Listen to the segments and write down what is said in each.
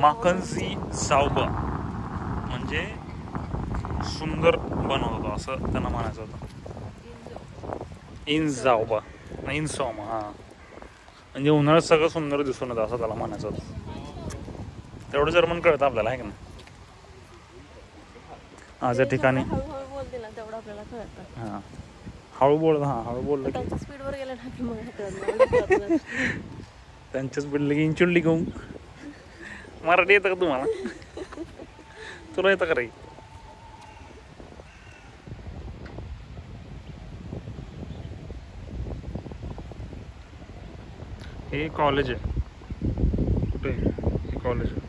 माकन्झी सावबा म्हणजे सुंदर बनवत होता असं त्यांना म्हणायचं होतं. इन जावबा इन सॉमा, हा म्हणजे उन्हाळ्यात सगळं सुंदर दिसून येतं असं त्याला म्हणायचं होतं. तेवढं जर्मन कळतं आपल्याला आहे का नाही. आज या ठिकाणी हळूहळू बोलते ना तेवढं आपल्याला कळतं. हां हळू बोल, हां हळू बोललं की त्यांच्या स्पीडवर गेलं ना की मग त्यांच्या स्पीडला की इंचुल्ली घेऊन. मराठी येतं का तुम्हाला? तुला येतं का रे? हे कॉलेज आहे. कुठे हे कॉलेज आहे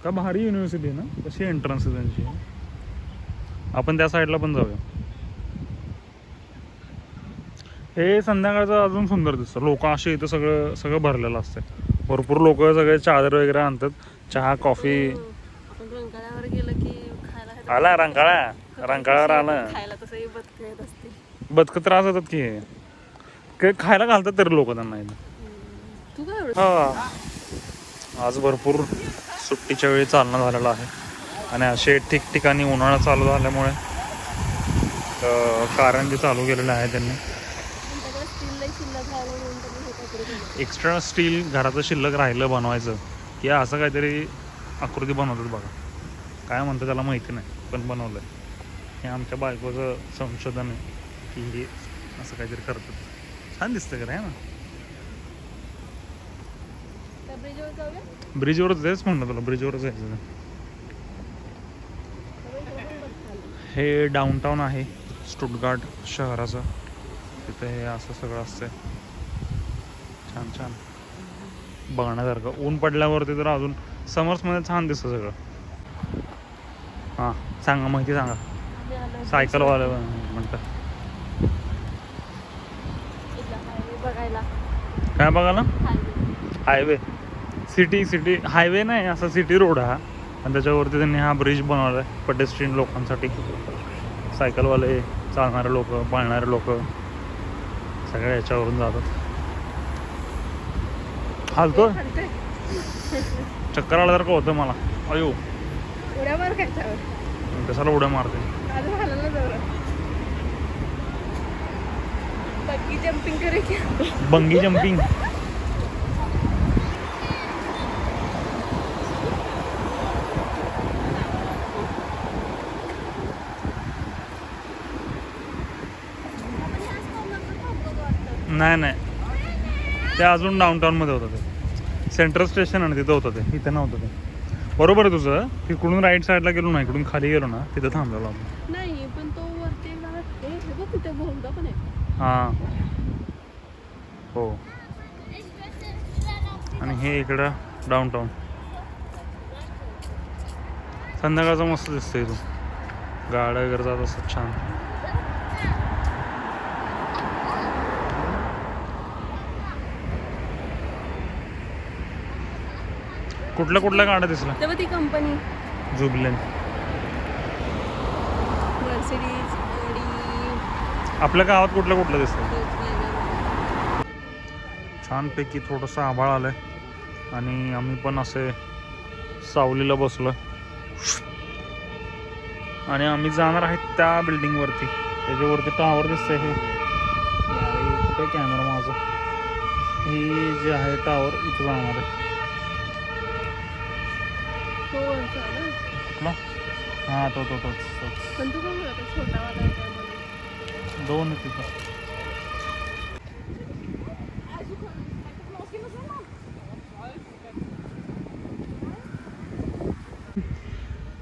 का? भारी युनिव्हर्सिटी आहे ना. कशी एंट्रन्स आहे त्यांची? आपण त्या साईडला पण जाऊया. हे संध्याकाळचं अजून सुंदर दिसतं. लोक असे इथं सगळं भरलेलं असतं. भरपूर लोक सगळे चादर वगैरे आणतात. चहा कॉफी. आपण रंकाळ्यावर गेलं की खायला आला रंकाळ्यावर आला. खायला तसंही बदकं येत असते. बदकं त्रास होतात की काही खायला घालतात तरी लोक त्यांना इथं. तू काय हा आज भरपूर सुट्टीच्या वेळी चालणं झालेलं आहे आणि असे ठिकठिकाणी उन्हाळा चालू झाल्यामुळे कारंजे चालू केलेले आहे त्यांनी. एक्स्ट्रा स्टील घराचं शिल्लक राहिलं बनवायचं की असं काहीतरी आकृती बनवतात बघा. काय म्हणतं त्याला माहिती नाही पण बनवलं आहे. हे आमच्या बायकोचं संशोधन आहे की हे असं काहीतरी करतात. छान दिसतं का ना. ब्रिजवरच जायच म्हणलं तुला. ब्रिजवरच जायचं. हे डाऊनटाऊन आहे स्टुटगार्ट शहराचं. तिथे हे असं सगळं असतंय. छान छान बघण्यासारखं. ऊन पडल्यावरती तर अजून समर्समध्ये छान दिसतं सगळं. हां सांगा माहिती सांगा. सायकलवाले म्हणतात. काय बघायला? हायवे. सिटी हायवे नाही, असा सिटी रोड हा. आणि त्याच्यावरती त्यांनी हा ब्रिज बनवला आहे पेडेस्ट्रियन लोकांसाठी. सायकलवाले, चालणारे लोक, पाळणारे लोक सगळ्या याच्यावरून जातात. हालतो चक्कर आल्यासारखं होतं मला. अयो उड्या मार काय कशाला उड्या मारते. बंगी जंपिंग करे. बंगी जंपिंग. नाही ते अजून डाऊनटाऊनमध्ये होतं. ते सेंट्रल स्टेशन आणि तिथं होतं. ते इथं नव्हतं. ते बरोबर आहे तुझं. तिकडून राईट साईडला गेलो ना, इकडून खाली गेलो ना, तिथं थांबलेलो आपण. नाही पण तो वरती तिथे बोलतो पण आहे. हां हो. आणि हे इकडं डाऊनटाऊन. संध्याकाळचं मस्त दिसतं इथून. गाड्या वगैरे जात असतात छान. कुठल्या गाड्या दिसल्या तेव्हा ती कंपनी जुबलेंट. मर्सिडीज, आपल्या गावात कुठलं दिसतं. छानपैकी थोडंसं आभाळ आलंय आणि आम्ही पण असे सावलीला बसलो आणि आम्ही जाणार आहेत त्या बिल्डिंगवरती. त्याच्यावरती टावर दिसतंय. हे कुठे कॅमेरा माझा. हे जे आहे टावर इथं जाणार आहे. हां तोच. पण तू काय छोटा वाला दोन तिथं.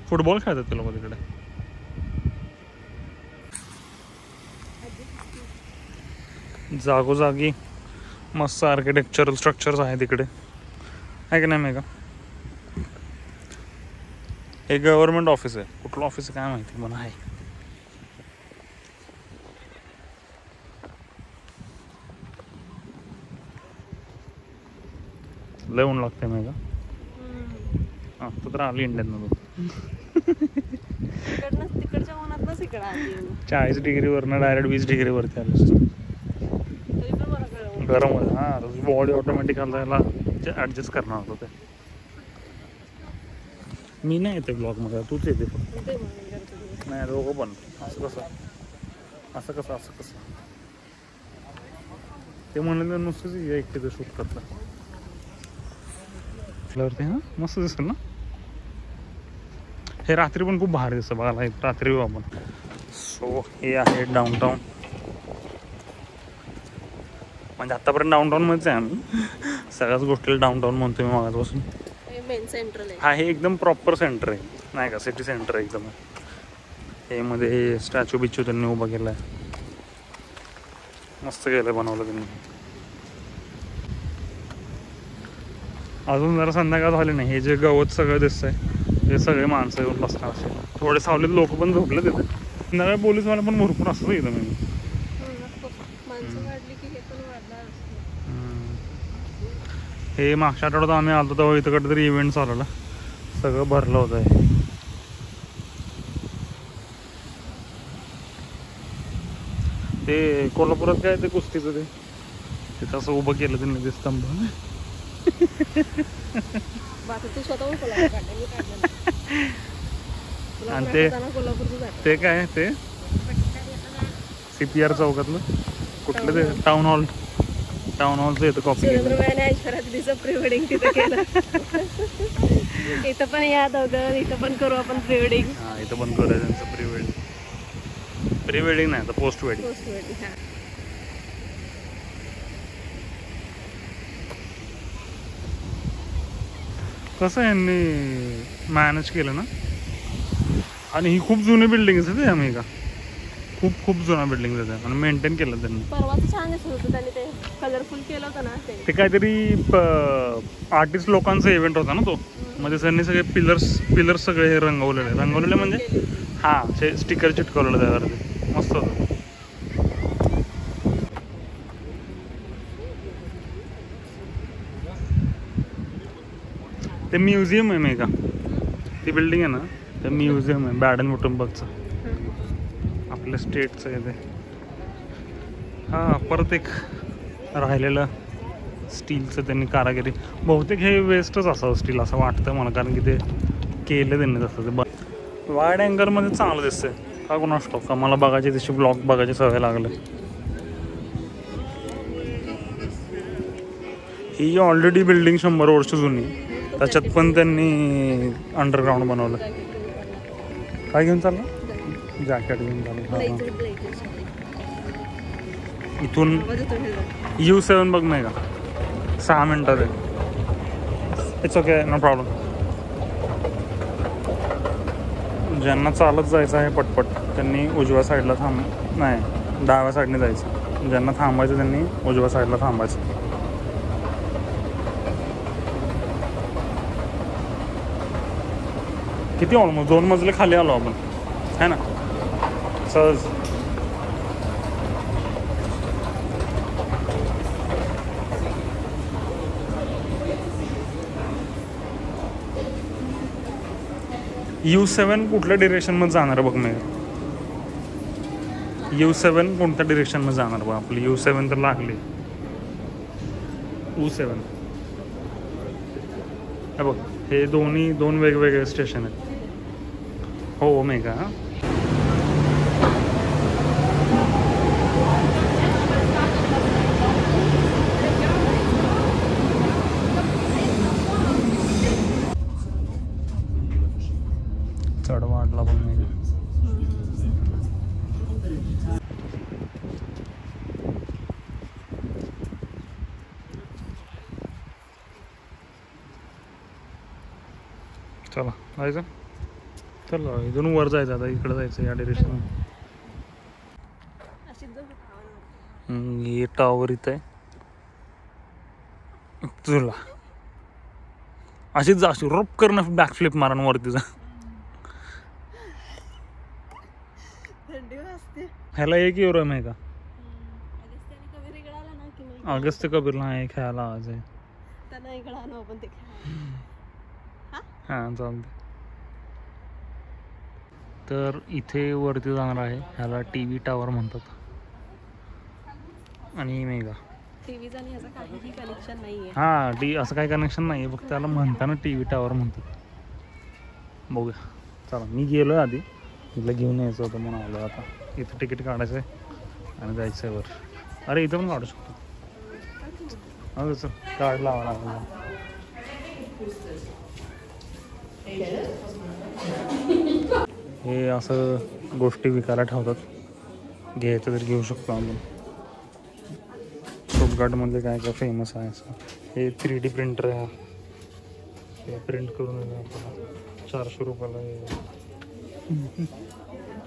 फुटबॉल खेळतात ते लोक तिकडे. जागोजागी मस्त आर्किटेक्चरल स्ट्रक्चर्स आहे तिकडे, आहे की नाही मेघा? हे गव्हर्नमेंट ऑफिस आहे. कुठलं ऑफिस आहे काय माहिती पण आहे. लय ऊन लागते मेघा. आता तर आली इंडियनमधून. तिकडच्या उन्हातच इकडे आली. 40 डिग्रीवरनं डायरेक्ट 20 डिग्रीवरती आलं असतं. गरम होतं. हां बॉडी ऑटोमॅटिक याला ॲडजस्ट करणार होतं ते. मी नाही येते ब्लॉगमध्ये, तूच येते फक्त. ते म्हणून करतो तुझं. नाही दोघं पण. असं कसं असं कसं असं कसं ते म्हणाले नुसतंच एकटे शूट करता ते. हां मस्त दिसेल ना. हे रात्री पण खूप भारी दिसतं बघायला. रात्री येऊ आपण. सो हे आहे डाऊनटाऊन. म्हणजे आतापर्यंत डाऊनटाऊनमध्येच आहे आम्ही. सगळ्याच गोष्टीला डाऊनटाऊन म्हणतो मी मागापासून. मेन सेंट्रल आहे. हा हे एकदम प्रॉपर सेंटर आहे नाही का, सिटी सेंटर आहे एकदम. हे मध्ये हे स्टॅच्यू बिच्यू त्यांनी उभा केला आहे. मस्त केलं बनवलं त्यांनी. अजून जरा संध्याकाळ झाली नाही. हे जे गवत सगळं दिसतंय हे सगळे माणसं येऊन बसणार असे. थोडे सावलीत लोक पण झोपले तिथे. संध्याकाळी पोलीसवाले पण भरपूर असतं इथं. मी माणसं वाढली की हे पण वाढणार. हे मागच्या आठवड्यात आम्ही आलो तेव्हा इथं कुठं तरी इव्हेंट चालवला. सगळं भरलं होतं हे. ते कोल्हापुरात काय ते कुस्तीचं ते तिथं असं उभं केलं त्यांनी ते स्तंभ. बाकी तू स्वतःहून कोल्हापूर काढलं, मी काढलं नाही. आणि कोल्हापूरचं जातं. ते काय ते CPR चौकातलं कुठलं ते टाउन हॉलचं येतं कॉपी केलं. सुरेंद्रबाईने ऐश्वर्याचं प्री वेडिंग तिथं केलं. इथं पण या दोघं, इथं पण करू आपण प्री वेडिंग. हां इथं पण करूया त्यांचं प्री वेडिंग नाही तर पोस्ट वेडिंग. Post wedding. हां कसं यांनी मॅनेज केलं ना. आणि ही खूप जुनी बिल्डिंग आहे ते आम्ही का खूप जुना बिल्डिंग आहे आणि मेंटेन केलं त्यांनी. परवाचं छान दिसत होतं त्यांनी, ते कलरफुल केलं होतं ना. ते काहीतरी आर्टिस्ट लोकांचा इव्हेंट होता ना तो. म्हणजे त्यांनी सगळे पिलर्स सगळे हे रंगवलेले म्हणजे हां ते स्टिकर चिटकवलेलं त्यावरती. मस्त होतं. ते म्युझियम आहे नाही का, ती बिल्डिंग आहे ना ते म्युझियम आहे बॅडन-वुर्टेंबर्गचं, आपल्या स्टेटचं आहे ते. हां परत एक राहिलेलं स्टीलचं त्यांनी कारागिरी. बहुतेक हे वेस्टच असावं स्टील असं वाटतं मला, कारण की ते केलं त्यांनी तसं. ते वाईड अँगलमध्ये चांगलं दिसतंय का कोणास ठाऊक. का मला बघायची तशी ब्लॉग बघायची सवय लागली. ही ऑलरेडी बिल्डिंग 100 वर्ष जुनी, त्याच्यात पण त्यांनी अंडरग्राऊंड बनवलं. काय घेऊन चाललं? जॅकेट घेऊन चाललं. इथून U7 बघ नाही का, 6 मिनटात आहे. It's okay no problem. ज्यांना चालत जायचं आहे पटपट त्यांनी उजव्या साईडला नाही डाव्या साईडने जायचं. ज्यांना थांबायचं त्यांनी उजव्या साईडला थांबायचं. किती ऑलमोस्ट 2 मजले खाली आलो आपण है ना सहज. U7 कुठल्या डिरेक्शनमध्ये जाणार बघ मी. U7 कोणत्या डिरेक्शनमध्ये जाणार बघ. आपली U7 तर लागली. U7 हे बघ, हे दोन वेगवेगळे स्टेशन आहेत. हो ओमेगा. चढ वाढला बघ मेगा. चला जायचं. चला इथून वर जायचं. आता इकडं जायचं या डिरेक्शन. हे टॉवर इथं आहे. तुला अशीच जा, अशी रोप करणं बॅकफ्लिप मारण वरती जा. ह्याला €1 आहे का? अगस्त कबीरला आहे खेळायला आज आहे. हां चालते. तर इथे वरती जाणार आहे. ह्याला TV टावर म्हणतात. आणि मेगा कनेक्शन नाहीये. हां असं काही कनेक्शन नाही आहे, फक्त त्याला म्हणताना TV टावर म्हणतात. बघूया. चला मी गेलो आधी, तिला घेऊन यायचं होतं म्हणून आलो. आता इथं तिकीट काढायचं आहे आणि जायचं आहे वर. अरे इथं पण काढू शकतो. हा तसं कार्ड लावा लागलं. हे असं गोष्टी विकायला ठेवतात, घ्यायचं तर घेऊ शकतो आपण. फ्लिपकार्टमध्ये काय काय फेमस आहे असं. हे 3D प्रिंटर आहे. हे प्रिंट करून आपल्याला 400 रुपयाला.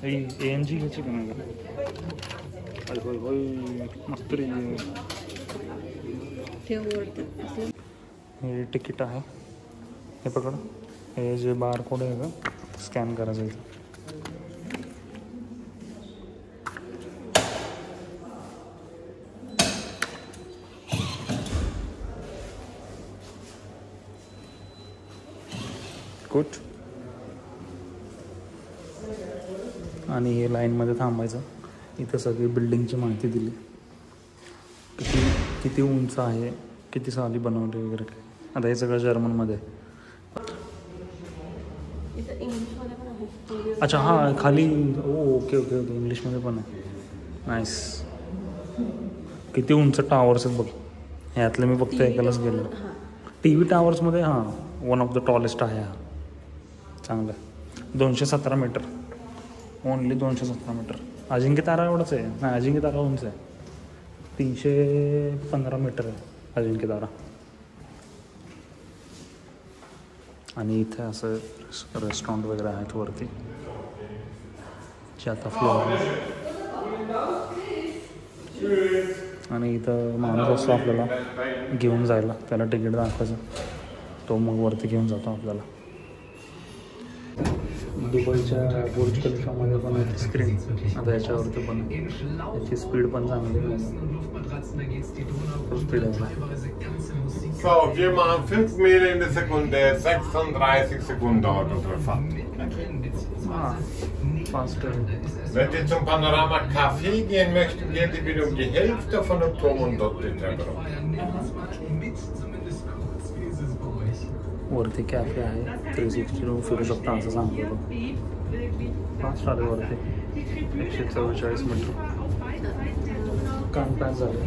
AMG घ्यायची का नाही? होय होय मस्त रे. हे तिकीट आहे, हे पकड. हे जे बार कोड आहे का, स्कॅन करायचं इथं. गुड. आणि हे लाईनमध्ये थांबायचं. इथं सगळी बिल्डिंगची माहिती दिली, किती उंच आहे, किती साली बनवले वगैरे काय. आता हे सगळं जर्मनमध्ये. अच्छा हां खाली. ओके ओके ओके इंग्लिशमध्ये पण आहे. नाईस. किती उंच टावर्स आहेत बघ. ह्यातलं मी फक्त एकालाच गेलो. TV टावर्समध्ये हां वन ऑफ द टॉलेस्ट आहे हा. चांगलं. 217 metre. Only 217 metre. Ajinkya Tara एवढंच आहे. नाही अजिंक्य तारा उंच आहे. 315 मीटर आहे अजिंक्य तारा. आणि इथे असं रेस्टॉरंट वगैरे आहेत वरती, जे आता फ्लोअर. आणि इथं माणूस असतो आपल्याला घेऊन जायला, त्याला तिकीट दाखवायचं, तो मग वरती घेऊन जातो आपल्याला. दुबईच्या बुर्ज खलिफामध्ये पण आहे स्क्रीन. आता याच्यावरती पण याची स्पीड पण चांगली आहे. स्पीड आहे. So, wir machen 5 Meter in der Sekunde, 36 Sekunden dauert unsere Fahrt. Fast आहे. Wenn wir zum Panorama Café gehen möchten, geht die wieder um die Hälfte von dem Turm und dort die Treppe runter. वरती cafe आहे, 360 फिरू शकता असं सांगतो. Fast आले वरती. 144 metre. कान पॅस झाले.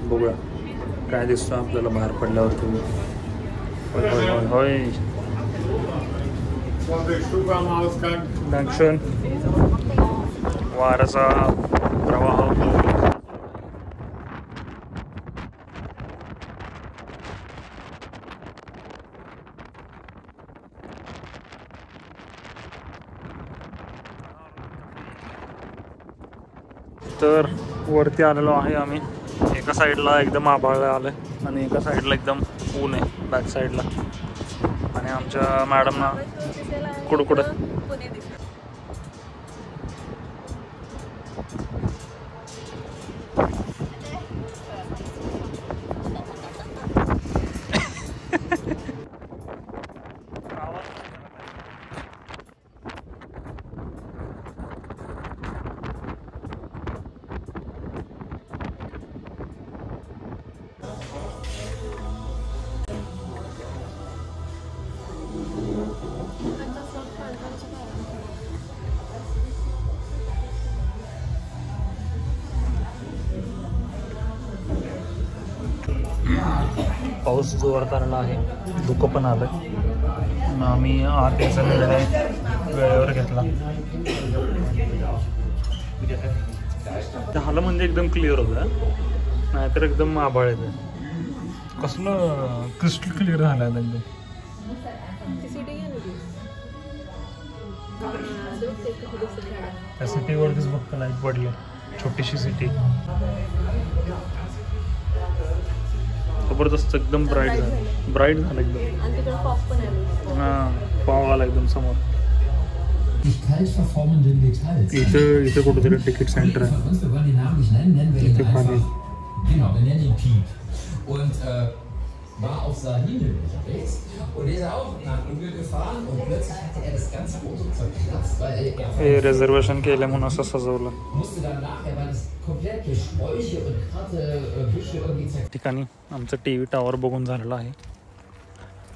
बघूया काय दिसतं आपल्याला बाहेर पडल्यावरती. होय होय होय होय. दक्षिण वाराचा प्रवाह होतो. तर वरती आलेलो आहे आम्ही. एका साईडला एकदम आभाळ आलं आहे आणि एका साईडला एकदम ऊन आहे बॅक साईडला. आणि आमच्या मॅडमना कुडकुड. पाऊस जोरात आलेला आहे, धुकं पण आलं. आम्ही आत याचा निर्णय वेळेवर घेतला. झालं म्हणजे एकदम क्लिअर होतं, नाहीतर एकदम आभाळ येतं. कसलं क्रिस्टल क्लिअर झालं आहे एकदम. त्या सिटीवरतीच फक्त लाईट पडली. छोटीशी सिटी जबरदस्त एकदम ब्राईट झालं एकदम. हां फॉग आला एकदम समोर. इथे कुठेतरी तिकीट सेंटर आहे. इथे खाली war auf Sardinien unterwegs und ist auch nach Ungarn gefahren und plötzlich hatte das ganze Auto zerkratzt, weil हे रिझर्वेशन केलं म्हणून असं सजवलं. musste dann nachher, weil es komplett durch Sträuche und harte Büsche irgendwie ठिकाणी आमचं TV tower बघून झालेलं आहे.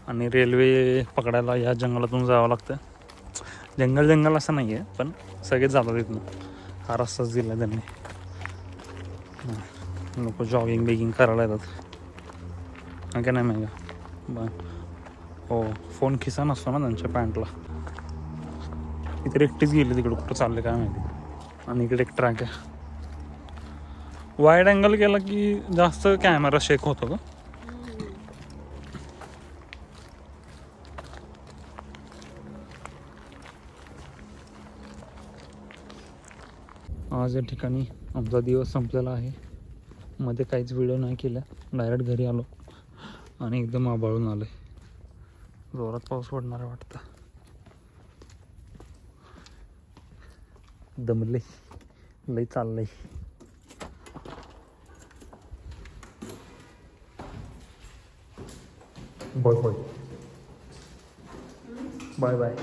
आणि रेल्वे पकडायला या जंगलातून जावं लागतं. जंगल असं नाही आहे, पण सगळेच जातात इथून. हा रस्ताच दिला त्यांनी. लोक जॉगिंग बिगिंग करायला येतात. काय नाही माहिती हो, फोन खिसा नसतो ना त्यांच्या पॅन्टला. इथे एकटीच गेली तिकडं, कुठं चालले काय माहिती. आणि इकडे एक ट्रॅक आहे. वाईड अँगल केला की जास्त कॅमेरा शेक होतो का? आज या ठिकाणी आमचा दिवस संपलेला आहे. मध्ये काहीच व्हिडिओ नाही केला, डायरेक्ट घरी आलो आणि एकदम आभाळून आले. जोरात पाऊस पडणार आहे वाटतं. दमले, लई चाललंय. Bye bye bye bye.